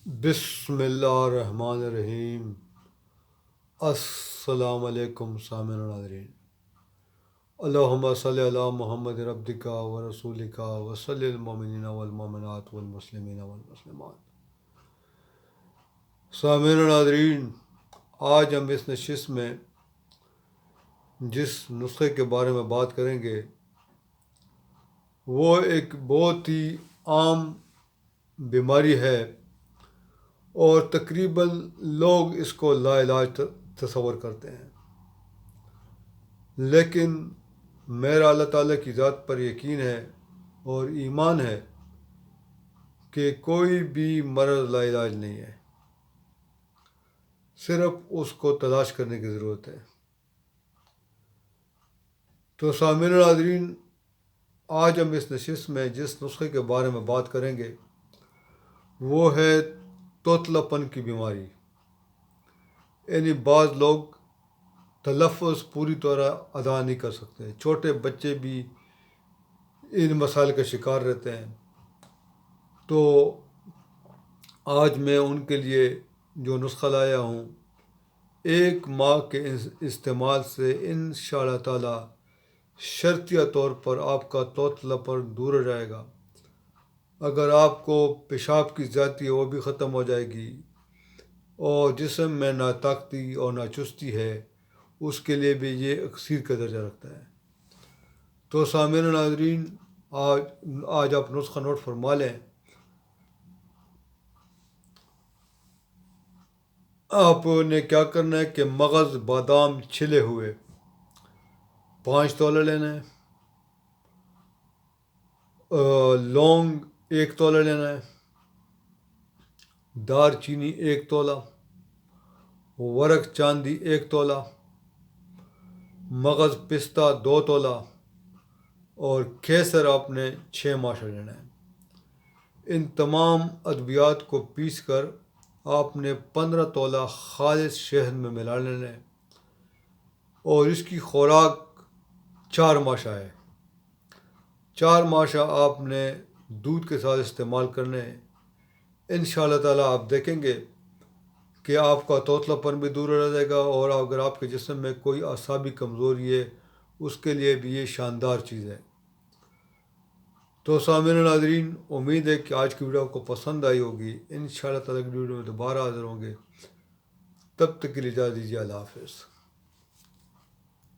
بسم اللہ الرحمن الرحیم۔ السلام علیکم سامعین و ناظرین۔ اللہم صلی علی محمد عبدک و رسولک و صلی المؤمنین والمؤمنات والمسلمین والمسلمات۔ سامعین و ناظرین، آج ہم اس نشست میں جس نسخے کے بارے میں بات کریں گے وہ ایک بہت ہی عام بیماری ہے اور تقریباً لوگ اس کو لا علاج تصور کرتے ہیں، لیکن میرا اللہ تعالیٰ کی ذات پر یقین ہے اور ایمان ہے کہ کوئی بھی مرض لا علاج نہیں ہے، صرف اس کو تلاش کرنے کی ضرورت ہے۔ تو سامعین و ناظرین، آج ہم اس نشست میں جس نسخے کے بارے میں بات کریں گے وہ ہے توتلا پن کی بیماری، یعنی بعض لوگ تلفظ پوری طرح ادا نہیں کر سکتے، چھوٹے بچے بھی ان مسائل کا شکار رہتے ہیں۔ تو آج میں ان کے لیے جو نسخہ لایا ہوں، 1 ماہ کے استعمال سے انشاءاللہ تعالی شرطیہ طور پر آپ کا توتلا پن دور ہو جائے گا۔ اگر آپ کو پیشاب کی زیادتی ہے وہ بھی ختم ہو جائے گی، اور جسم میں نہ طاقتی اور نہ چستی ہے اس کے لیے بھی یہ اکسیر کا درجہ رکھتا ہے۔ تو سامعین و ناظرین، آج آپ نسخہ نوٹ فرما لیں۔ آپ نے کیا کرنا ہے کہ مغز بادام چھلے ہوئے 5 تولہ لینا ہے، لونگ 1 تولہ لینا ہے، دار چینی 1 تولہ، ورق چاندی 1 تولہ، مغز پستہ 2 تولہ، اور کیسر آپ نے 6 ماشا لینا ہے۔ ان تمام ادویات کو پیس کر آپ نے 15 تولہ خالص شہد میں ملا لینا ہے، اور اس کی خوراک 4 ماشا ہے۔ 4 ماشا آپ نے دودھ کے ساتھ استعمال کرنے ہیں۔ انشاءاللہ تعالیٰ آپ دیکھیں گے کہ آپ کا توتلا پن بھی دور ہو جائے گا، اور اگر آپ کے جسم میں کوئی اعصابی کمزوری ہے اس کے لیے بھی یہ شاندار چیز ہے۔ تو سامعین و ناظرین، امید ہے کہ آج کی ویڈیو آپ کو پسند آئی ہوگی۔ انشاءاللہ تعالیٰ کی ویڈیو میں دوبارہ حاضر ہوں گے، تب تک کے لیے اجازت دیجیے۔ اللہ حافظ۔